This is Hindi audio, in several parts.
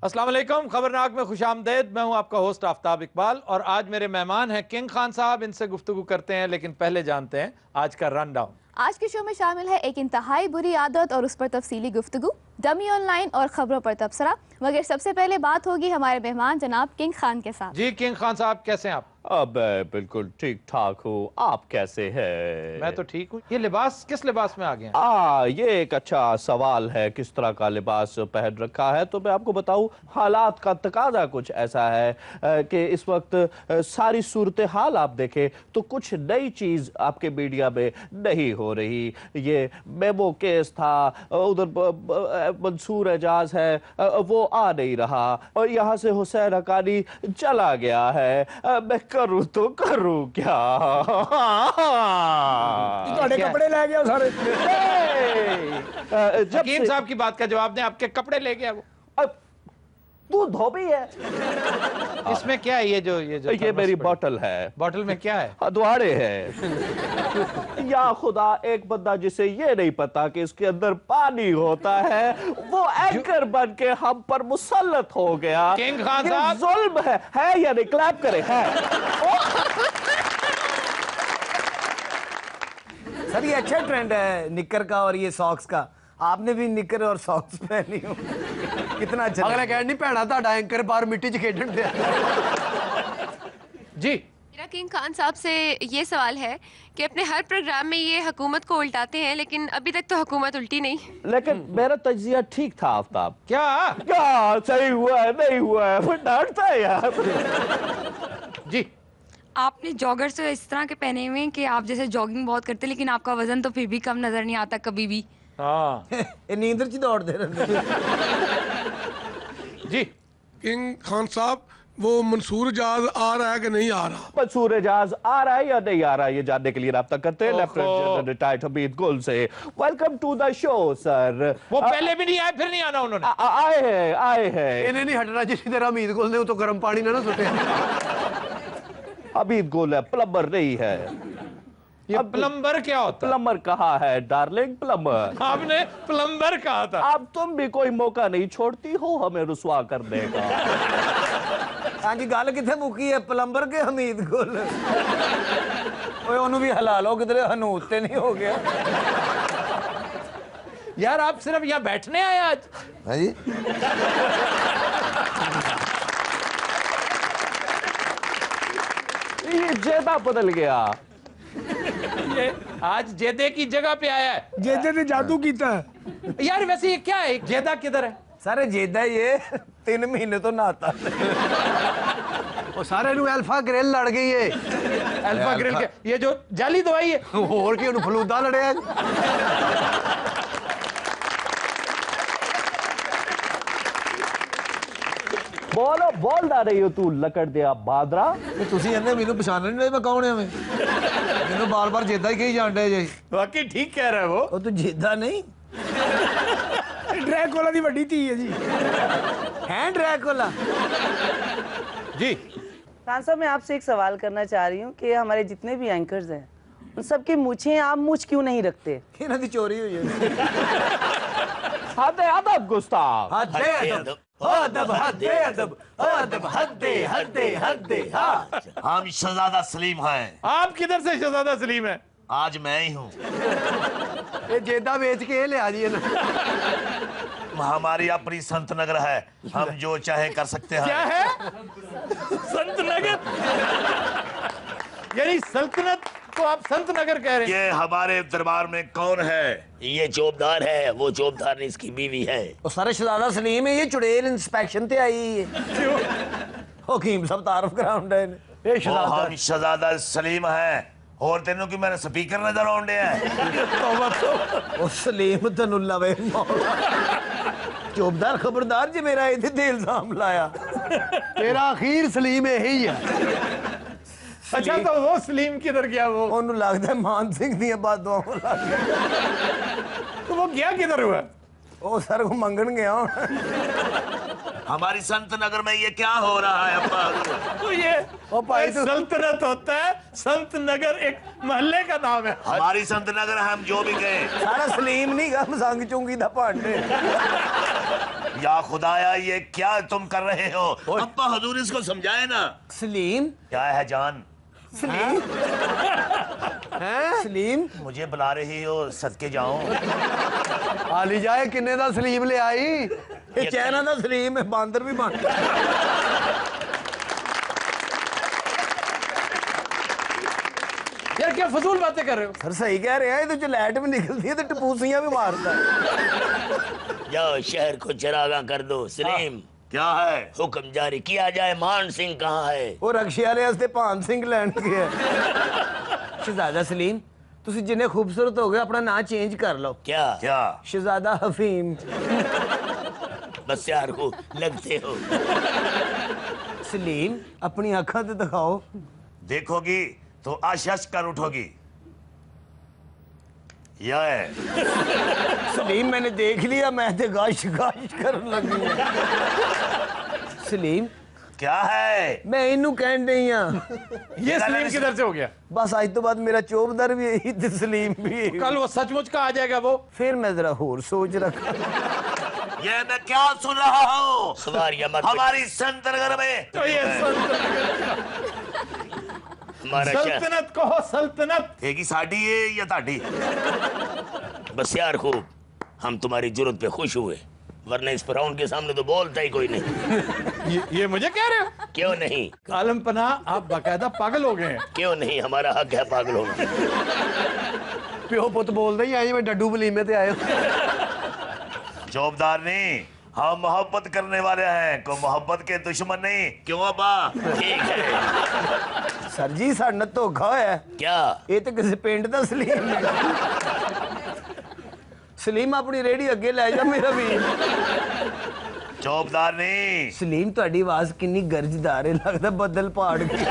अस्सलाम वालेकुम, खबरनाक में खुशामदेद। मैं हूं आपका होस्ट आफ्ताब इकबाल और आज मेरे मेहमान हैं किंग खान साहब। इनसे गुफ्तगू करते हैं, लेकिन पहले जानते हैं आज का रन डाउन। आज के शो में शामिल है एक इंतहाई बुरी आदत और उस पर तफसीली गुफ्तगू, डमी ऑनलाइन और खबरों पर तबसरा। मगर सबसे पहले बात होगी हमारे मेहमान जनाब किंग खान के साथ। जी किंग खान साहब, कैसे हैं आप? अब बिल्कुल ठीक ठाक हूँ, आप कैसे हैं? मैं तो ठीक हूँ। ये लिबास किस लिबास में आ गए हैं? ये एक अच्छा सवाल है, किस तरह का लिबास पहन रखा है। तो मैं आपको बताऊं, हालात का तकाजा कुछ ऐसा है कि इस वक्त सारी सूरत हाल आप देखें तो कुछ नई चीज आपके मीडिया में नहीं हो रही। ये मेमो केस था, उधर मंसूर एजाज है, वो आ नहीं रहा, और यहाँ से हुसैन हकानी चला गया है। मैं करूँ तो करूँ क्या? कपड़े ले गया सारे। जब हकीम साहब की बात का जवाब दें, आपके कपड़े ले गया वो। तू धोबी है। इसमें क्या है? ये मेरी बोतल है। बोतल में क्या है? अदवारे है। या खुदा, एक बंदा जिसे ये नहीं पता कि इसके अंदर पानी होता है, वो एंकर बन के हम पर मुसल्लत हो गया। किंग खान ये साहब, जुल्म है या नहीं? क्लैप करे है। सर ये अच्छा ट्रेंड है निकर का और ये सॉक्स का। आपने भी निकर और सॉक्स पहनी हो, कितना अच्छा। अगला कह नहीं भैना ताड़ा एंकर बाहर मिट्टी च खेडन दे। जी मेरा किंग खान साहब से ये सवाल है कि अपने हर प्रोग्राम में ये हुकूमत को उल्टाते हैं, लेकिन अभी तक तो हुकूमत उल्टी नहीं। लेकिन मेरा तजिया ठीक था आफ्ताब। क्या सही हुआ है नहीं हुआ है, वो डांटता है यार। जी, आपने जॉगर से इस तरह के पहने हुए हैं कि आप जैसे जॉगिंग बहुत करते हैं, लेकिन आपका वजन तो फिर भी कम नजर नहीं आता कभी भी। हाँ ये नींद च दौड़ दे रहे। जी किंग खान साहब, वो मंसूर एजाज आ रहा है कि नहीं आ रहा? मंसूर एजाज आ रहा है या नहीं आ रहा है, ये जानने के लिए राब्ता करते हैं lieutenant general retired Hamid Gul से। Welcome to the show sir. वो पहले भी नहीं आए, फिर नहीं आना उन्होंने। आए हैं। इन्हें नहीं हटना, जिस तरह हमीद गुल ने तो गर्म पानी ना सुटे। हमीद गुल है, प्लम्बर नहीं है। ये प्लम्बर क्या होता है? प्लम्बर कहा है डार्लिंग, प्लम्बर। आपने प्लम्बर कहा था। अब तुम भी कोई मौका नहीं छोड़ती हो हमें रुसवा करने का। हाँ जी, गल किथे मुकी है, प्लम्बर के हमीद गुल। ओए ओनू भी हला लो किधरे, हनूत ते नहीं हो गया। यार आप सिर्फ यहाँ बैठने आए आज? हाँ जी, ये जेदा बदल गया। ये आज जेदे की जगह पे आया है। जेदे ने जादू कीता है। यार वैसे ये क्या है? जेदा किधर है? सारे जेदा ये 3 महीने तो नहाता। और सारे नु अल्फा ग्रिल लड़ गई है। अल्फा ग्रिल के ये जो जाली दवाई है। होर की उन्हें फलूदा लड़िया। बोलो बोलदा रही हो तू लकड़ दिया बादरा। ਤੁਸੀਂ ਇਹਨੇ ਮੈਨੂੰ ਪਛਾਣਨ ਨਹੀਂ ਮੈਂ ਕੌਣ ਐਵੇਂ ਮੈਨੂੰ ਬਾਰ-ਬਾਰ ਜੇਦਾ ਹੀ ਕਹੀ ਜਾਂਦੇ ਜੇ। वाकई ठीक कह रहा है वो। ਉਹ ਤੂੰ ਜੇਦਾ ਨਹੀਂ, ਡਰੈਕੋਲਾ ਦੀ ਵੱਡੀ ਧੀ ਹੈ ਜੀ। ਹੈ ਡਰੈਕੋਲਾ। जी खान साहब, मैं आपसे एक सवाल करना चाह रही हूँ कि हमारे जितने भी एंकर्स हैं उन सबकी मूछें आप मूछ क्यों नहीं रखते? ਇਹਨਾਂ ਦੀ ਚੋਰੀ ਹੋਈ ਹੈ। हद अदब गुस्ताव। हद्दे अदब, अदब हद्दे अदब, अदब हद्दे हद्दे हद्दे। हाँ, हम शहजादा सलीम हैं। आप किधर से शहजादा सलीम है? आज मैं ही हूँ। ये जेदा बेच के लिया जी ना। हमारी अपनी संत नगर है, हम जो चाहे कर सकते क्या हैं। है? संत नगर? यानी सल्तनत को आप संत नगर कह रहे हैं? ये हमारे दरबार में कौन है? ये जोबदार है। वो जोबदार नहीं, इसकी बीवी है। ਉਹ ਸਾਰੇ ਸ਼ਹਜ਼ਾਦਾ ਸਲੀਮ ਹੈ, ਇਹ ਚੁੜੇਲ ਇੰਸਪੈਕਸ਼ਨ ਤੇ ਆਈ ਹੈ। क्यों? ਹਕੀਮ ਸਾਹਿਬ ਤਾਰਫ ਕਰਾਉਂਦੇ ਨੇ। ਇਹ वो ਸ਼ਹਜ਼ਾਦਾ हम शहजादा सलीम हैं। और तेनों की मैंने स्पीकर नजर आउंडे हैं। ਉਹ ਸਲੀਮ ਤੈਨੂੰ ਲਵੇ ਮੌਲਾ। ਚੋਬਦਾਰ ਖਬਰਦਾਰ ਜੇ ਮੇਰਾ ਇਹਦੇ ਤੇ ਇਲਜ਼ਾਮ ਲਾਇਆ। तेरा अखीर सलीम यही है। अच्छा तो वो सलीम किधर गया? वो ਉਹਨੂੰ ਲੱਗਦਾ ਮਾਨ ਸਿੰਘ ਦੀਆਂ ਬਾਦੂਆਂ ਲੱਗ ਗਈਆਂ। तो वो गया किधर हुआ? ਉਹ ਸਰ ਕੋ ਮੰਗਣ ਗਿਆ ਹੁਣ। हमारी संत नगर में ये क्या हो रहा है अब्बा? तो ये ओ भाई तो- सल्तनत होता है। संत नगर एक मोहल्ले का नाम है। हमारी संत नगर हम जो भी गए। ਸਾਰਾ ਸਲੀਮ ਨਹੀਂ ਗਾ ਮਸੰਗ ਚੁੰਗੀ ਦਾ ਭਾਂਡੇ। या खुदाया ये क्या तुम कर रहे हो? अब्बा हजूर इसको समझाए ना। सलीम क्या है जान? सलीम सलीम मुझे बुला रही हो, सदके जाऊं। आली जाए किन्ने दा सलीम ले आई। ये चाइना दा सलीम है, बांदर भी बन। यार क्या फजूल बातें कर रहे हो? सर सही कह रहे हैं, ये तो लाइट भी निकलती है तो टपूसियां भी मारता है। जाओ शहर को चरागा कर दो। सलीम क्या है? हुक्म जारी किया जाए। मान सिंह कहाँ है? वो रक्शे वाले वास्ते भान सिंह लैंड गया। शहजादा सलीम तुसी जिन्ने खूबसूरत हो गए अपना नाम चेंज कर लो। क्या क्या? शहजादा हफीम। बस यार को लगते हो। सलीम अपनी आंखों तो दिखाओ। देखोगी तो आशश कर उठोगी। यह है। सलीम मैंने देख लिया, मैं तो गाश गाश करने लगी हूं। सलीम क्या है? मैं इनू कहन नहीं हाँ। ये सलीम किधर से हो गया? बस आज तो बाद मेरा चौबदर भी यही ते सलीम भी। कल वो सचमुच का आ जाएगा वो। फिर मैं जरा होर सोच रखा। ये मैं क्या सुन रहा हूँ? सवारियां मत हमारी संतनगर में तो ये हमारा शहर सल्तनत कहो, सल्तनत। एक ही साड़ी है या ताड़ी? बस यार खूब हम तुम्हारी जरूरत पे खुश हुए, वरना इस फिरौन के सामने तो बोलता ही कोई नहीं। ये मुझे कह रहे हो? क्यों नहीं? आलम पनाह आप बाकायदा पागल हो गए हैं। क्यों नहीं, हमारा हक है पागल होना। प्यो पुत बोलते ही आए, मैं डड्डू बलीमे ते आए। जोबदार नहीं, हम मोहब्बत करने वाले हैं, को मोहब्बत के दुश्मन नहीं। क्यों अब्बा? ठीक है। सर जी साडा धोखा होया। क्या? ये तो किसी पिंड दा सलीम है। सलीम अपनी रेडी अगे ले जा मेरा भी। जोबदार नहीं। सलीम तुहाडी आवाज कितनी गरजदार है, लगदा बदल पाड़ गई।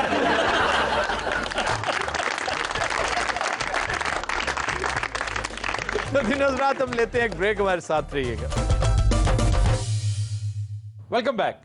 तो दिनों रात हम लेते हैं एक ब्रेक, हमारे साथ रहिएगा। Welcome back.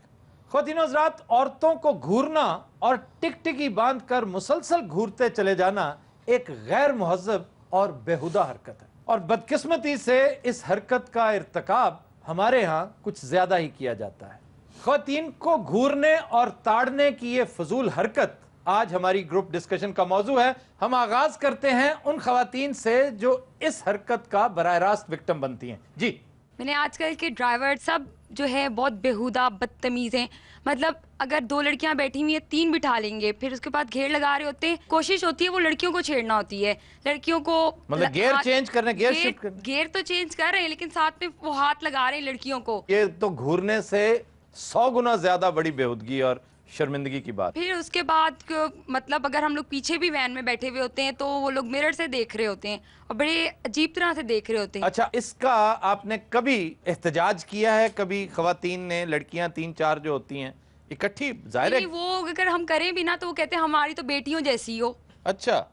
ख़वातीनो हज़रात, औरतों को घूरना और टिकटिकी बांधकर मुसलसल घूरते चले जाना एक गैर मुहज़्ज़ब और बेहुदा हरकत है, और बदकिस्मती से इस हरकत का इर्तिकाब हमारे यहाँ कुछ ज्यादा ही किया जाता है। ख़वातीन को घूरने और ताड़ने की ये फजूल हरकत आज हमारी ग्रुप डिस्कशन का मौजू है। हम आगाज करते हैं उन ख़वातीन से जो इस हरकत का बराह रास्त विक्टिम बनती हैं। जी। मैंने आजकल के ड्राइवर सब जो है बहुत बेहुदा बदतमीज हैं। मतलब अगर 2 लड़कियां बैठी हुई हैं, 3 बिठा लेंगे, फिर उसके बाद घेर लगा रहे होते हैं। कोशिश होती है वो लड़कियों को छेड़ना होती है, लड़कियों को मतलब गेयर चेंज करने, गेयर शिफ्ट करने। गेयर तो चेंज कर रहे हैं लेकिन साथ में वो हाथ लगा रहे हैं लड़कियों को। ये तो घूरने से 100 गुना ज्यादा बड़ी बेहुदगी और शर्मिंदगी की बात। फिर उसके बाद मतलब अगर हम लोग पीछे भी वैन में बैठे हुए होते हैं तो वो लोग मिरर से देख रहे होते हैं और बड़े अजीब तरह से देख रहे होते हैं। अच्छा, इसका आपने कभी एहतजाज किया है? कभी ख़वातीन ने, लड़कियां 3-4 जो होती हैं इकट्ठी, जाहिर है वो अगर हम करें भी ना तो वो कहते हैं हमारी तो बेटियों जैसी हो, अच्छा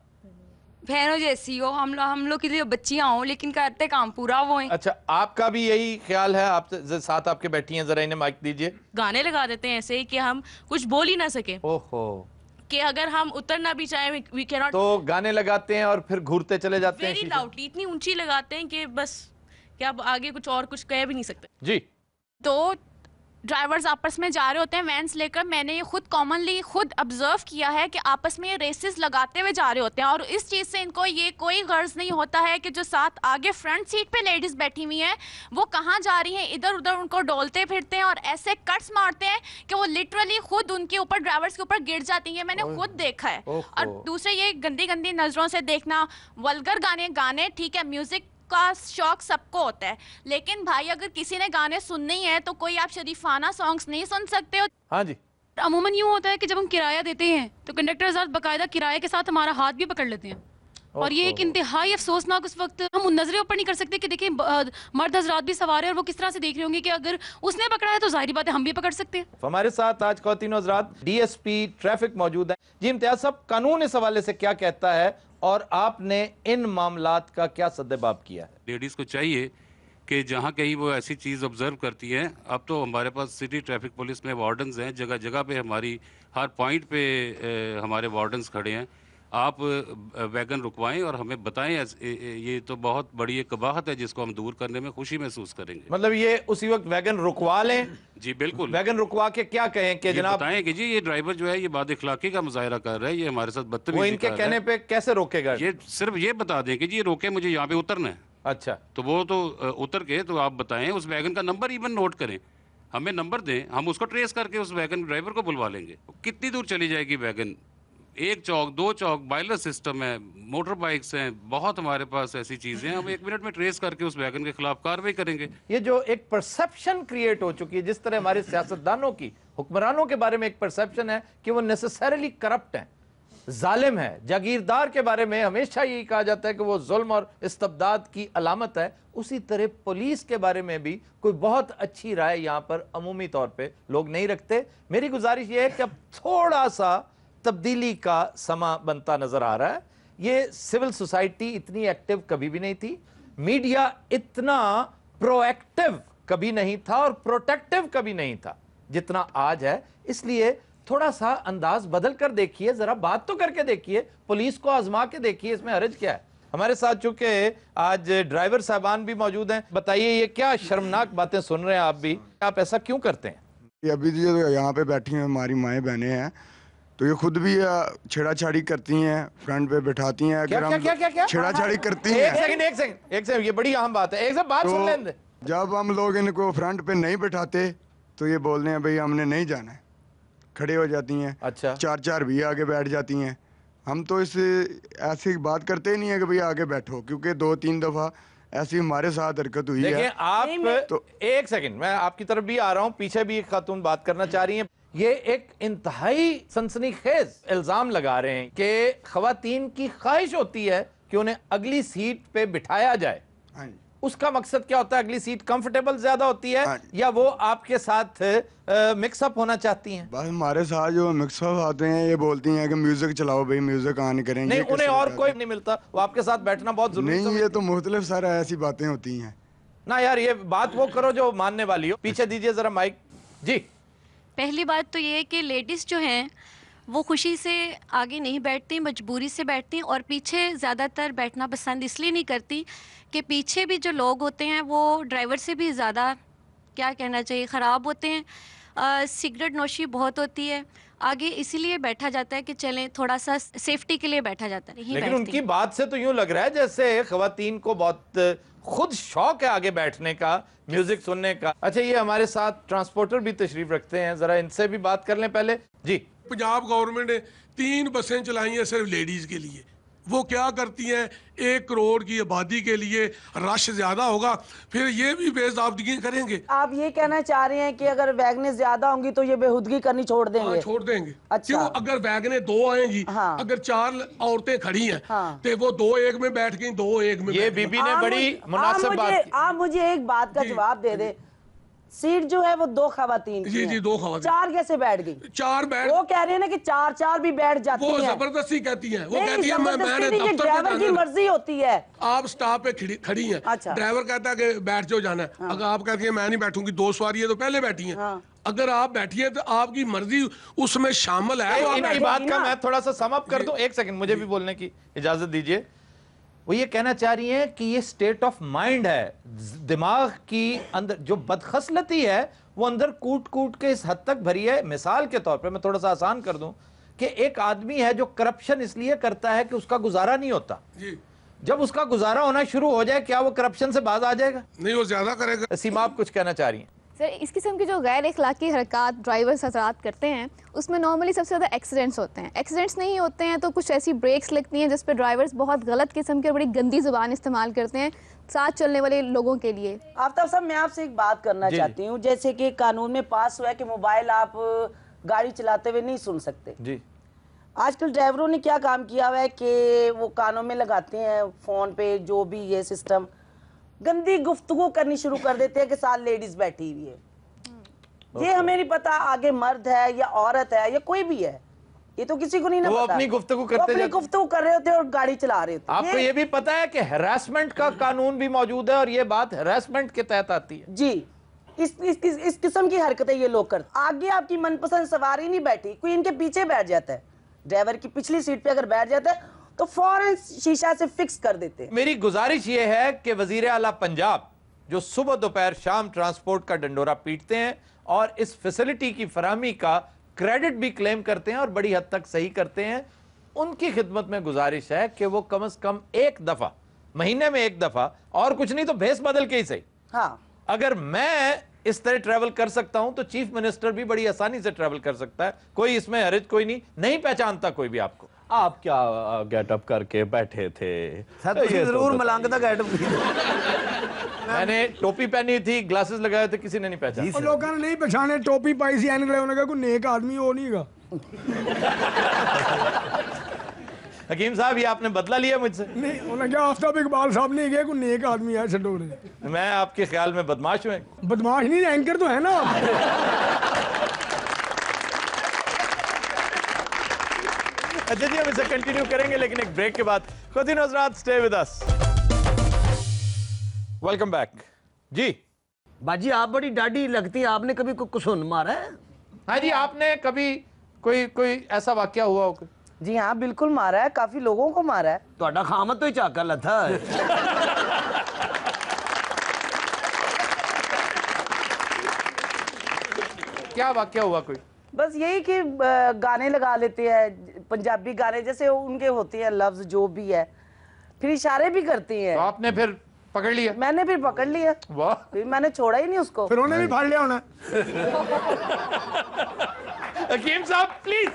बहनों जैसी हो, हम लोग की लिए बच्चियां हो, लेकिन करते काम पूरा वो हैं। अच्छा, आपका भी यही ख्याल है? आप साथ आपके बैठी हैं, जरा इन्हें माइक दीजिए। गाने लगा देते हैं ऐसे कि हम कुछ बोल ही ना सके, ओहो, कि अगर हम उतरना भी चाहें वी कैन नॉट। तो गाने लगाते हैं और फिर घूरते चले जाते हैं वेरी लाउडली, इतनी ऊंची लगाते हैं कि बस कि आप आगे कुछ और कुछ कह भी नहीं सकते। जी। तो ड्राइवर्स आपस में जा रहे होते हैं वैन्स लेकर, मैंने ये खुद कॉमनली खुद ऑब्जर्व किया है कि आपस में ये रेसेस लगाते हुए जा रहे होते हैं, और इस चीज़ से इनको ये कोई गर्ज नहीं होता है कि जो साथ आगे फ्रंट सीट पे लेडीज़ बैठी हुई हैं वो कहाँ जा रही हैं। इधर उधर उनको डोलते फिरते हैं और ऐसे कट्स मारते हैं कि वो लिटरली खुद उनके ऊपर, ड्राइवर्स के ऊपर गिर जाती हैं। मैंने खुद देखा है। और दूसरे ये गंदी गंदी नज़रों से देखना, वल्गर गाने, ठीक है म्यूज़िक का शौक सबको होता है, लेकिन भाई अगर किसी ने गाने सुनने ही है तो कोई आप शरीफाना सॉन्ग्स नहीं सुन सकते हो। हाँ जी। अमूमन यूँ होता है कि जब हम किराया देते हैं तो कंडक्टर हज़रात बाकायदा किराए के साथ हमारा हाथ भी पकड़ लेते हैं, और ये एक इंतहाई अफसोसनाक उस वक्त हम उन नजरें ऊपर नहीं कर सकते कि देखिए मर्द हजरात भी सवार है और वो किस तरह से देख रहे होंगे कि अगर उसने पकड़ा है तो जाहिर बात है हम भी पकड़ सकते हैं। हमारे साथ आज ख़वातीन हज़रात DSP ट्रैफिक मौजूद है। जी इम्तियाज साहब, कानून इस हवाले से क्या कहता है और आपने इन मामलात का क्या सद्देबाब किया है? लेडीज़ को चाहिए कि जहाँ कहीं वो ऐसी चीज़ ऑब्जर्व करती हैं, अब तो हमारे पास सिटी ट्रैफिक पुलिस में वार्डन्स हैं, जगह जगह पे हमारी हर पॉइंट पे हमारे वार्डन्स खड़े हैं। आप वैगन रुकवाएं और हमें बताएं। ये तो बहुत बड़ी एक कबाहत है जिसको हम दूर करने में खुशी महसूस करेंगे। मतलब ये उसी वक्त वैगन रुकवा लें? जी बिल्कुल। वैगन रुकवा के क्या कहें कि जनाब बताएं कि जी ये ड्राइवर जो है ये बदअखलाकी का मुजाहरा कर रहा है, ये हमारे साथ बदतमीजी वो इनके कहने पे कैसे रोकेगा? ये सिर्फ ये बता दें कि जी ये रोके, मुझे यहाँ पे उतरना है। अच्छा, तो वो तो उतर के तो आप बताएं, उस वैगन का नंबर इवन नोट करें, हमें नंबर दें, हम उसको ट्रेस करके उस वैगन ड्राइवर को बुलवा लेंगे। कितनी दूर चली जाएगी वैगन? 1 चौक 2 चौक बाइलर सिस्टम है, मोटर बाइक्स हैं, बहुत हमारे पास ऐसी चीजें हैं, हम 1 मिनट में ट्रेस करके उस वैगन के खिलाफ कार्रवाई करेंगे। ये जो एक परसेप्शन क्रिएट हो चुकी है, जिस तरह हमारे सियासतदानों की, हुक्मरानों के बारे में एक परसेप्शन है कि वो नेसेसरीली करप्ट हैं, जालिम है। जागीरदार के बारे में हमेशा यही कहा जाता है कि वो जुल्म और इस्तबदाद की अलामत है। उसी तरह पुलिस के बारे में भी कोई बहुत अच्छी राय यहाँ पर अमूमी तौर पे लोग नहीं रखते। मेरी गुजारिश ये है कि अब थोड़ा सा तब्दीली का समा बनता नजर आ रहा है। ये सिविल सोसाइटी इतनी एक्टिव कभी भी नहीं थी, मीडिया इतना प्रोएक्टिव कभी नहीं था और प्रोटेक्टिव कभी नहीं था जितना आज है। इसलिए थोड़ा सा अंदाज बदल कर देखिए, जरा बात तो करके देखिए, पुलिस को आजमा के देखिए, इसमें हर्ज क्या है। हमारे साथ चूंकि आज ड्राइवर साहबान भी मौजूद हैं, बताइए ये क्या शर्मनाक बातें सुन रहे हैं आप भी, आप ऐसा क्यों करते हैं? अभी जो यहाँ पे बैठी हैं हमारी माएँ बहनें हैं, तो ये खुद भी छेड़ाछाड़ी करती हैं, फ्रंट पे बैठाती हैं। क्या छेड़ाछाड़ी करती हैं। एक सेकंड, ये बड़ी अहम बात है, एक बात सुन लें। जब हम लोग इनको फ्रंट पे नहीं बैठाते तो ये बोलते हैं भाई हमने नहीं जाना है, खड़े हो जाती हैं। अच्छा, 4 भी आगे बैठ जाती हैं। हम तो इस ऐसी बात करते ही नहीं है कि भाई आगे बैठो, क्योंकि 2-3 दफा ऐसी हमारे साथ हरकत हुई है। आप तो एक सेकंड, मैं आपकी तरफ भी आ रहा हूं, पीछे भी एक खातून बात करना चाह रही हैं। ये एक इंतहाई सनसनीखेज इल्जाम लगा रहे हैं कि खवातीन की ख्वाहिश होती है कि उन्हें अगली सीट पे बिठाया जाए। उसका मकसद क्या होता है? अगली सीट कंफर्टेबल ज्यादा होती है या वो आपके साथ मिक्सअप होना चाहती हैं? बस हमारे साथ जो मिक्सअप आते हैं ये बोलती हैं कि म्यूजिक चलाओ भाई, म्यूजिक ऑन करेंगे। नहीं, उन्हें और कोई नहीं मिलता, वो आपके साथ बैठना बहुत जरूरी नहीं। ये तो मुख्तलिफ सारा ऐसी बातें होती हैं ना यार। ये बात वो करो जो मानने वाली हो। पीछे दीजिए जरा माइक जी। पहली बात तो ये है कि लेडीज़ जो हैं वो खुशी से आगे नहीं बैठती, मजबूरी से बैठती, और पीछे ज़्यादातर बैठना पसंद इसलिए नहीं करती कि पीछे भी जो लोग होते हैं वो ड्राइवर से भी ज़्यादा, क्या कहना चाहिए, ख़राब होते हैं। सिगरेट नोशी बहुत होती है, आगे इसीलिए बैठा जाता है कि चलें, थोड़ा सा सेफ्टी के लिए बैठा जाता है। लेकिन उनकी बात से तो यूं लग रहा है जैसे खवातीन को बहुत खुद शौक है आगे बैठने का, म्यूजिक सुनने का। अच्छा, ये हमारे साथ ट्रांसपोर्टर भी तशरीफ रखते हैं, जरा इनसे भी बात कर लें पहले जी। पंजाब गवर्नमेंट ने 3 बसें चलाई हैं सिर्फ लेडीज के लिए। वो क्या करती हैं, 1 करोड़ की आबादी के लिए रश ज्यादा होगा, फिर ये भी बेज़ाब्तगी करेंगे। आप ये कहना चाह रहे हैं कि अगर वैगनें ज्यादा होंगी तो ये बेहुदगी करनी छोड़ देंगे? हाँ, छोड़ देंगे। अच्छा, क्यों? अगर वैगनें 2 आएंगी, हाँ, अगर 4 औरतें खड़ी हैं, हाँ, तो वो 2 एक में बैठ गई, 2 एक में। ये बीबी ने बड़ी मुनासिब बात की। आप मुझे एक बात का जवाब दे दे, सीट जो है वो 2 खवातीन की जी जी, 2 खवातीन। 4 कैसे बैठ गई? 4 बैठ, वो कह रहे हैं ना कि 4 भी बैठ जाती हैं। वो जबरदस्ती कहती हैं। वो कहती है मैंने ड्राइवर की मर्जी होती है। आप स्टॉप पे खड़ी हैं, अच्छा, ड्राइवर कहता है कि बैठ जाओ, जाना है। अगर आप कहती हैं मैं नहीं बैठूंगी, 2 सवारी है तो पहले बैठी हैं। अगर आप बैठिए तो आपकी मर्जी उसमें शामिल है। इनकी बात का मैं थोड़ा सा सम अप कर दूं। एक सेकंड, मुझे भी बोलने की इजाजत दीजिए। वो ये कहना चाह रही हैं कि ये स्टेट ऑफ माइंड है, दिमाग की अंदर जो बदखसलती है वो अंदर कूट कूट के इस हद तक भरी है। मिसाल के तौर पे मैं थोड़ा सा आसान कर दूं कि एक आदमी है जो करप्शन इसलिए करता है कि उसका गुजारा नहीं होता जी। जब उसका गुजारा होना शुरू हो जाए, क्या वो करप्शन से बाज आ जाएगा? नहीं, वो ज्यादा करेगा। सीमा, आप कुछ कहना चाह रही हैं? सर, इस किस्म की जो गैर अखलाकी हरकत ड्राइवर्स हजरात करते हैं उसमें नॉर्मली सबसे ज़्यादा एक्सीडेंट्स होते हैं। एक्सीडेंट्स नहीं होते हैं तो कुछ ऐसी ब्रेक्स लगती हैं जिस पर ड्राइवर्स बहुत गलत किस्म की बड़ी गंदी ज़ुबान इस्तेमाल करते हैं साथ चलने वाले लोगों के लिए। आफ्ताब साहब, मैं आपसे एक बात करना चाहती हूँ। जैसे कि कानून में पास हुआ है कि मोबाइल आप गाड़ी चलाते हुए नहीं सुन सकते जी। आजकल ड्राइवरों ने क्या काम किया हुआ है कि वो कानों में लगाते हैं फ़ोन पे जो भी ये सिस्टम, गंदी गुफ्तगू करनी शुरू कर देते हैं कि साथ लेडीज बैठी हुई है। ये हमें नहीं पता आगे मर्द है या औरत है या कोई भी है, ये तो किसी को नहीं ना वो पता। अपनी गुफ्तगू करते अपनी गुफ्तगू कर रहे होते हैं और गाड़ी चला रहे होते हैं। आपको ये भी पता है कि हैरेसमेंट का कानून भी मौजूद है और ये बात हैरेसमेंट के तहत आती है जी। इस किस्म की हरकतें ये लोग करते। आगे आपकी मनपसंद सवारी नहीं बैठी, कोई इनके पीछे बैठ जाता है, ड्राइवर की पिछली सीट पे अगर बैठ जाता है तो फौरन शीशा से फिक्स कर देते हैं। मेरी गुजारिश ये है कि वजीर आला पंजाब जो सुबह दोपहर शाम ट्रांसपोर्ट का डंडोरा पीटते हैं और इस फैसिलिटी की फराहमी का क्रेडिट भी क्लेम करते हैं और बड़ी हद तक सही करते हैं, उनकी खिदमत में गुजारिश है कि वो कम से कम एक दफा महीने में, एक दफा, और कुछ नहीं तो भेस बदल के ही सही। हाँ, अगर मैं इस तरह ट्रैवल कर सकता हूं तो चीफ मिनिस्टर भी बड़ी आसानी से ट्रैवल कर सकता है। कोई इसमें हरज कोई नहीं पहचानता कोई भी आपको। आप क्या गेटअप करके बैठे थे? जरूर मलंग का गेटअप मैंने टोपी पहनी थी, ग्लासेस लगाए थे, किसी ने नहीं पहचाना। लोगों ने नहीं पहचाने, टोपी पाई सी, एनक लगाने का कोई नेक आदमी हो नहीं गा। हकीम साहब, ये आपने बदला लिया मुझसे? नहीं, उन्होंने क्या आफ्ताब इकबाल साहब ने कहा कोई नेक आदमी है, छो। मैं आपके ख्याल में बदमाश हूँ? बदमाश नहीं, एंकर तो है ना। अच्छा जी, हम इसे कंटिन्यू करेंगे लेकिन एक ब्रेक के बाद। खुद हज़रात, stay with us. Welcome back जी। बाजी आप बड़ी डाढ़ी लगती है, आपने कभी कोई कुसुन मारा है? हाँ जी, आपने कभी कोई ऐसा वाकया हुआ हो? जी हाँ, बिल्कुल मारा है, काफी लोगों को मारा है। तो खामत तो ही चाका लथा है। क्या वाकया हुआ कोई? बस यही कि गाने लगा लेते हैं, पंजाबी गाने जैसे उनके होते हैं लफ्ज जो भी है, फिर इशारे भी करते हैं। तो आपने फिर पकड़ लिया? मैंने फिर पकड़ लिया। वाह, फिर मैंने छोड़ा ही नहीं उसको। फिर उन्हें भी फाड़ लिया होना। हकीम साहब प्लीज,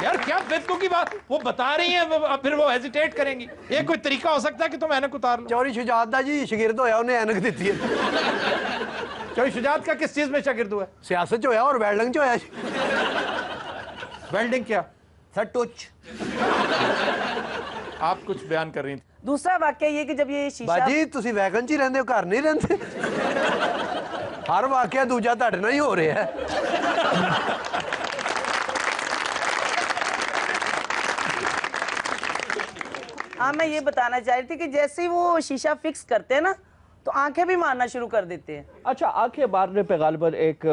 यार क्या बेतु की बात, वो बता रही हैं फिर वो हेजिटेट करेंगी। ये कोई तरीका हो सकता है कि तुम ऐनक उतार लो? चौरी शुजात दा जी शागिर्द होया, उन्हें ऐनक दी है। चौरी शुजात का किस चीज में शागिर्द हुआ? सियासत होया और वेल्डिंग होया। वेल्डिंग क्या? सर टुच। आप कुछ बयान कर रही थी। दूसरा वाकया ये कि जब ये शीशा बाजी तुसी वैगन च ही रहंदे हो, घर नहीं रहंदे? हर वाकया दूजा तुहाडे नाल ही हो रहा है। हाँ, मैं ये बताना चाह रही थी कि जैसे ही वो शीशा फिक्स करते हैं ना तो आंखें भी मारना शुरू कर देते हैं। अच्छा, आंखें मारने पे गालिबन एक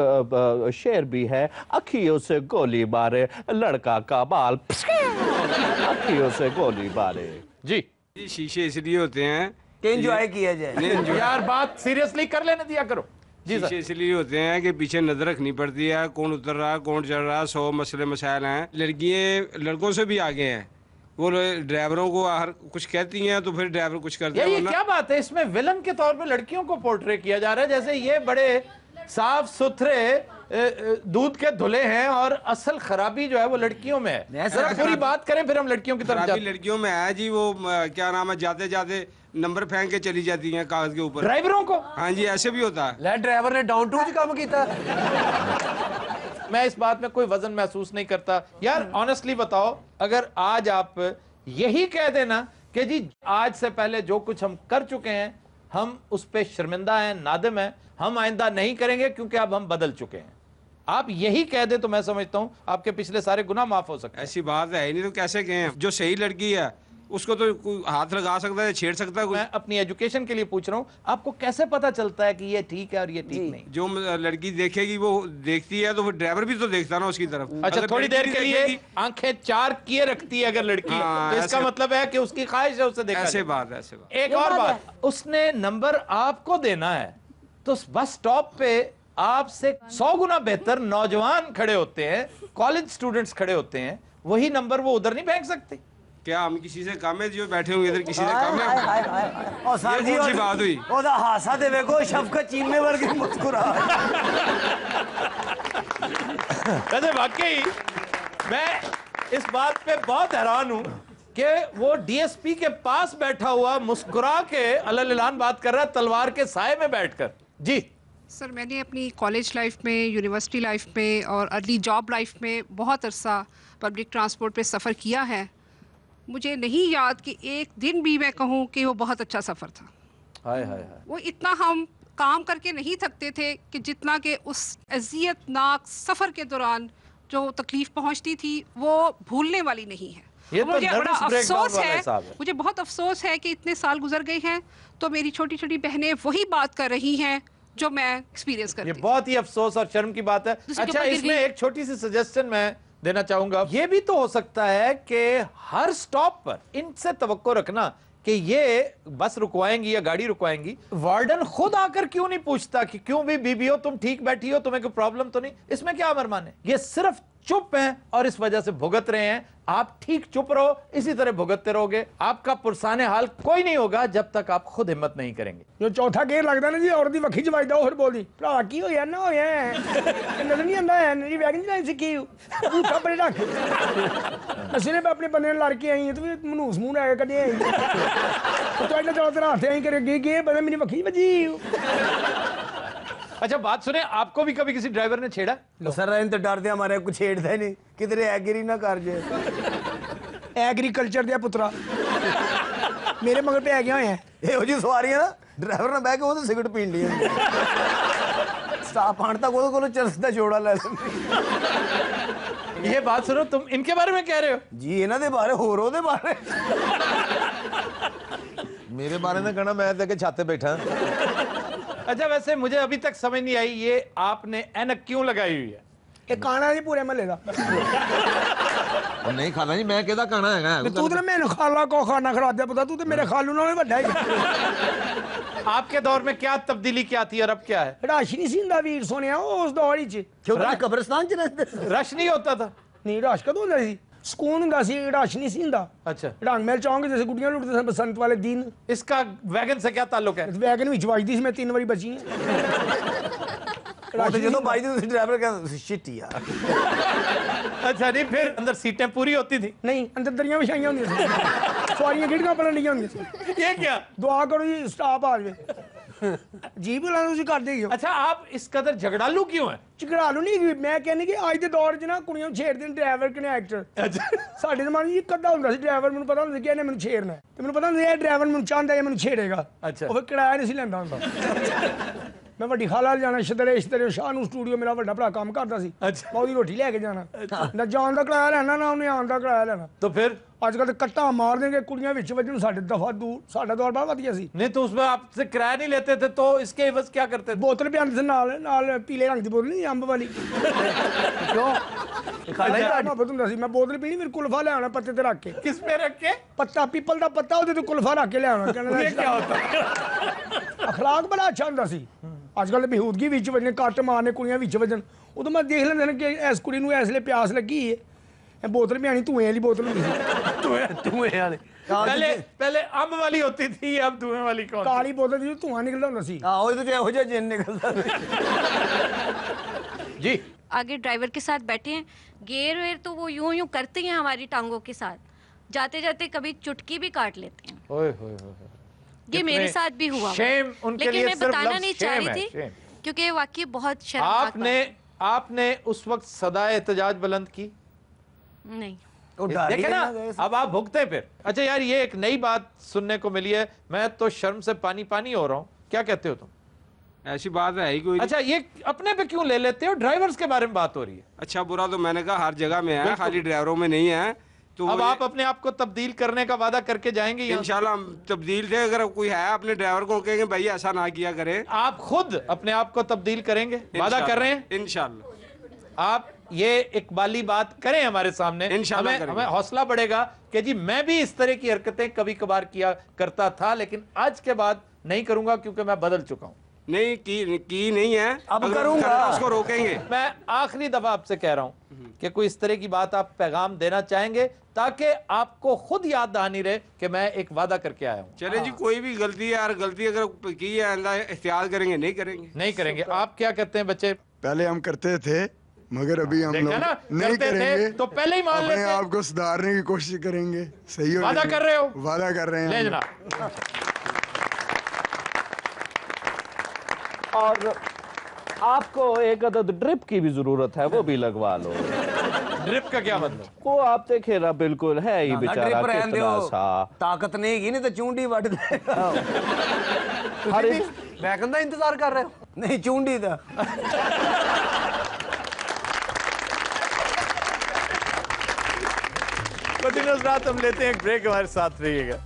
शेर भी है, अखियों से गोली मारे लड़का का बाल, अखियों से गोली मारे। जी, शीशे इसलिए होते हैं कि एंजॉय किया जाए। यार बात सीरियसली कर लेने दिया करो। शीशे इसलिए होते हैं कि पीछे नजर रखनी पड़ती है, कौन उतर रहा है, कौन चढ़ रहा है, 100 मसले मसाइल हैं। लड़कियां लड़कों से भी आगे हैं, वो ड्राइवरों को हर कुछ कहती हैं तो फिर ड्राइवर कुछ करते हैं। ये क्या बात है, इसमें विलन के तौर पे लड़कियों को पोर्ट्रे किया जा रहा है, जैसे ये बड़े साफ सुथरे दूध के धुले हैं और असल खराबी जो है वो लड़कियों में है। जरा पूरी बात करें फिर हम लड़कियों की तरफ जाते हैं। लड़कियों में है जी, वो क्या नाम है, जाते जाते नंबर फेंक के चली जाती हैं कागज के ऊपर। ड्राइवरों को? हाँ जी, ऐसे भी होता है। ड्राइवर ने डाउन टू काम किया। मैं इस बात में कोई वजन महसूस नहीं करता यार। ऑनेस्टली बताओ, अगर आज आप यही कह देना कि जी आज से पहले जो कुछ हम कर चुके हैं हम उस पे शर्मिंदा हैं, नादिम हैं, हम आइंदा नहीं करेंगे क्योंकि अब हम बदल चुके हैं, आप यही कह दे तो मैं समझता हूं आपके पिछले सारे गुनाह माफ हो सकते हैं। ऐसी बात है ही नहीं, तो कैसे कहें? जो सही लड़की है उसको तो कोई हाथ लगा सकता है, छेड़ सकता है। मैं अपनी एजुकेशन के लिए पूछ रहा हूँ, आपको कैसे पता चलता है कि ये ठीक है और ये ठीक नहीं? जो लड़की देखेगी वो देखती है तो फिर ड्राइवर भी तो देखता ना उसकी तरफ। अच्छा, थोड़ी देर के लिए आंखें चार किए रखती है अगर लड़की, तो इसका मतलब है कि उसकी ख्वाहिश है उसे देखना। ऐसे बात है, ऐसे बात। एक और बात, उसने नंबर आपको देना है तो बस स्टॉप पे आपसे 100 गुना बेहतर नौजवान खड़े होते हैं, कॉलेज स्टूडेंट्स खड़े होते हैं, वही नंबर वो उधर नहीं फेंक सकते। क्या हम किसी से कम है जो बैठे होंगे इधर, किसी से कम है? और सर जी कौन सी बात हुई? ओदा हासा दे देखो, शफकत चीमे वर्गी मुस्कुरा। वैसे वाकई मैं इस बात पे बहुत हैरान हूं कि वो डीएसपी के पास बैठा हुआ मुस्कुरा के अलग बात कर रहा है तलवार के साए में बैठकर। जी सर, मैंने अपनी कॉलेज लाइफ में, यूनिवर्सिटी लाइफ में और अर्ली जॉब लाइफ में बहुत अरसा पब्लिक ट्रांसपोर्ट पे सफ़र किया है। मुझे नहीं याद कि एक दिन भी मैं कहूँ कि वो बहुत अच्छा सफ़र था। हाय हाय हाय। वो इतना हम काम करके नहीं थकते थे कि जितना कि उस अज़ियतनाक सफ़र के दौरान जो तकलीफ़ पहुँचती थी वो भूलने वाली नहीं है। ये तो मुझे बड़ा अफसोस है, मुझे बहुत अफसोस है कि इतने साल गुजर गए हैं तो मेरी छोटी छोटी बहनें वही बात कर रही हैं जो मैं एक्सपीरियंस करती हूं। ये बहुत ही अफसोस और शर्म की बात है। अच्छा, इसमें एक छोटी सी सजेशन मैं देना चाहूंगा, ये भी तो हो सकता है कि हर स्टॉप पर इनसे तवक्को रखना कि ये बस रुकवाएंगी या गाड़ी रुकवाएंगी, वार्डन खुद आकर क्यों नहीं पूछता कि क्यों भी बीबी हो, तुम ठीक बैठी हो, तुम्हें कोई प्रॉब्लम तो नहीं? इसमें क्या अमरमान है? ये सिर्फ चुप हैं और इस वजह से भुगत रहे हैं। आप ठीक चुप रहो, इसी तरह भुगतते रहोगे, आपका पुरसाने हाल कोई नहीं होगा जब तक आप खुद हिम्मत नहीं करेंगे। जो चौथा गेर लगता ना जी, और दी वक्खी च वजदा और बोलदी भरा की होया ना होया नजर नहीं आंदा है मेरी वैगन चलाई सिक्खी झूठा परे रख असले मैं अपने बंदे लड़ के आई तो मनूस मुंह लगा कदे आई तो इतना चलो तेरा हाथ आई करे गे बंदा मेरी वक्खी बजी। अच्छा बात सुने, आपको भी कभी किसी ड्राइवर ने छेड़ा? सर इन तो डरते हमारे कुछ छेड़ता ही नहीं, किधरे एग्री ना कर जाए। एग्रीकल्चर दिया पुत्रा मेरे मगर पे आ गया है ਇਹੋ ਜੀ ਸਵਾਰੀਆਂ ਨਾ ਡਰਾਈਵਰ ਨਾਲ ਬਹਿ ਕੇ ਉਹ ਤਾਂ ਸਿਗਰਟ ਪੀਣ ਲਈ ਸਟਾਪ ਆਣ ਤੱਕ ਉਹਦੇ ਕੋਲੋਂ ਚਰਸ ਦਾ ਜੋੜਾ ਲੈ ये बात सुनो, तुम इनके बारे में कह रहे हो? जी ਇਹਨਾਂ ਦੇ ਬਾਰੇ ਹੋਰ ਉਹਦੇ ਬਾਰੇ मेरे बारे में कहना मैं तो छाते बैठा। अच्छा वैसे मुझे अभी तक समझ नहीं आई, ये आपने ऐनक क्यों लगाई हुई है? ये काना जी पूरे महल्ले दा और नहीं खाना जी, मैं कहदा खाना है तू तो मैंने खाला को खाना खिला दिया, पता तू तो मेरे खालू नाल वड्डा है। आपके दौर में क्या तब्दीली क्या थी और अब क्या है? रश नहीं सींदा वीर सोनिया उस दौर च, क्योंकि कब्रिस्तान च रहते रश नहीं होता था। नहीं रश कदों होंदा सी, ਸਕੂਨ ਹੁੰਦਾ ਸੀ, रश नहीं सींदा। अच्छा रंग महल चौंक जैसे गुड़ियां लुटते थे बसंत वाले दिन। इसका वैगन से क्या ताल्लुक है? वैगन विच वजदी सी, मैं 3 बारी बची ਉਹ ਤੇ ਜਦੋਂ ਬਾਈ ਤੁਸੀਂ ਡਰਾਈਵਰ ਕਹਿੰਦਾ ਤੁਸੀਂ ਸ਼ਿਟ ਯਾਰ। अच्छा नहीं फिर अंदर सीटें पूरी होती थी? नहीं अंदर दरियां विछाइयां होंदियां सी, सवारियां गिड़ियां पलण लीਆਂ होंदियां सी। ये क्या? दुआ करो जी स्टाफ आ जाए जी बुला तुम कर देगी। अच्छा आप इस कदर झगड़ालू क्यों है? झगड़ालू नहीं, मैं कहनी कि अज के दौर च ना कुड़ियां छेड़दे ड्राइवर कने एक्टर। साडे जमाने जी कद्दा हुंदा सी ड्राइवर, मैनूं पता हुंदा कि इहने मैनूं छेड़ना है ते मैनूं पता हुंदा ये ड्राइवर मैनूं चाहंदा है मैनूं छेड़ेगा। अच्छा ਉਹ ਫਿਰ ਕਿਰਾਇਆ ਨਹੀਂ ਸੀ ਲੈਂਦਾ ਹੁੰਦਾ। ਮੈਂ ਵੱਡੀ ਖਾਲਾ ਜਾਣਾ ਸ਼ਦਰੇ ਸ਼ਾਹ ਨੂੰ ਸਟੂਡੀਓ, ਮੇਰਾ ਵੱਡਾ ਭਰਾ ਕੰਮ ਕਰਦਾ ਸੀ, ਮੈਂ ਉਹਦੀ ਰੋਟੀ ਲੈ ਕੇ ਜਾਣਾ, ਨਾ ਜਾਣ ਦਾ ਕਿਰਾਇਆ ਲੈਣਾ ਨਾ ਉਹਨੇ ਆਉਣ ਦਾ ਕਿਰਾਇਆ ਲੈਣਾ। तो फिर ਅੱਜ ਕੱਲ੍ਹ ਕੱਟਾ ਮਾਰ ਦੇंगे ਕੁੜੀਆਂ ਵਿੱਚ ਵੱਜਣ, ਸਾਡੇ ਦਫਾ ਦੂਰ, ਸਾਡਾ ਦੌਰ ਬਹੁਤ ਵਧੀਆ ਸੀ। नहीं तो उसमें आपसे किराया नहीं लेते थे तो इसके एवज क्या करते थे? बोतल भी आंਦੇ ਨਾਲ ਨਾਲ ਪੀਲੇ रंग ਦੀ बोतल नहीं अंब वाली। क्यों मोहब्बत ਹੁੰਦਾ ਸੀ, मैं बोतल पीनी फिर कुल्फा ले आना पत्ते ते रख के। किस पे रख के? पत्ता पीपल का पत्ता ਉਹਦੇ ਤੇ ਕੁਲਫਾ ਰੱਖ ਕੇ ਲੈ ਆਉਣਾ। कहना ये क्या होता है? अखलाक बड़ा अच्छा ਹੁੰਦਾ ਸੀ। ਅੱਜ ਕੱਲ੍ਹ ਬੇਹੂਦਗੀ ਵਿੱਚ ਵੱਜਣੇ, ਕੱਟ ਮਾਰਨੇ ਕੁੜੀਆਂ ਵਿੱਚ ਵੱਜਣ, ਉਦੋਂ ਮੈਂ ਦੇਖ ਲੈਂਦੇ ਨੇ ਕਿ ਇਸ ਕੁੜੀ ਨੂੰ ਇਸ ਲਈ ਪਿਆਸ ਲੱਗੀ ਹੈ, ਇਹ बोतल भी आनी धुएं वाली बोतल होती थी। धुएं वाली पहले अम्ब वाली होती थी, अब धुएं वाली कौन? काली बोतल थी, धुआं निकलता होता सी। हां वो तो ਇਹੋ ਜਿਹਾ ਜਿੰਨ ਨਿਕਲਦਾ जी। आगे ड्राइवर के साथ बैठे हैं, गेयर वेयर तो वो यूं यूं करते हैं हमारी टांगों के साथ, जाते जाते कभी चुटकी भी काट लेते हैं। ओए होए होए, ये मेरे साथ भी हुआ, शेम उनके लेकिन लिए मैं सिर्फ बताना लफ्ज़ नहीं चाह शेम रही है, थी क्योंकि वाकई बहुत शर्मनाक आपने उस वक्त सदाए एहतजाज बुलंद की नहीं। देखे ना, अब आप भुगते फिर। अच्छा यार ये एक नई बात सुनने को मिली है, मैं तो शर्म से पानी पानी हो रहा हूँ, क्या कहते हो तुम? ऐसी बात है ही कोई। अच्छा ये अपने पे क्यों ले लेते हो? ड्राइवर्स के बारे में बात हो रही है। अच्छा बुरा तो मैंने कहा हर जगह में है, खाली ड्राइवरों में नहीं है। तो अब आप अपने आप को तब्दील करने का वादा करके जाएंगे? इंशाल्लाह हम तब्दील थे, अगर कोई है अपने ड्राइवर को कहेंगे भाई ऐसा ना किया करें। आप खुद अपने आप को तब्दील करेंगे, वादा कर रहे हैं? इंशाल्लाह आप ये इकबाली बात करें हमारे सामने, हमें हौसला बढ़ेगा कि जी मैं भी इस तरह की हरकतें कभी कभार किया करता था, लेकिन आज के बाद नहीं करूंगा क्योंकि मैं बदल चुका हूं। नहीं की नहीं है, अब करूंगा, उसको रोकेंगे। मैं आखिरी दफा आपसे कह रहा हूं कि कोई इस तरह की बात आप पैगाम देना चाहेंगे ताकि आपको खुद याद दहानी रहे कि मैं एक वादा करके आया हूं। चले जी, कोई भी गलती है यार, गलती अगर की है एहतियात करेंगे, नहीं करेंगे। नहीं करेंगे। आप क्या कहते हैं बच्चे? पहले हम करते थे मगर अभी हम लोग नहीं करेंगे, तो पहले ही मान लेते हैं, आपको सुधारने की कोशिश करेंगे। सही हो, वादा कर रहे हो? वादा कर रहे हैं। ले जनाब। और आपको एक अदद ड्रिप की भी जरूरत है, वो भी लगवा लो। ड्रिप का क्या मतलब? वो आप देखे ना, बिल्कुल है ही बेचारा कितना सा ताकत नहीं है, नहीं तो चूंडी वट देगा। वैगन का इंतजार कर रहे हो? नहीं चूंडी का। हम लेते हैं एक ब्रेक, हमारे साथ रहिएगा।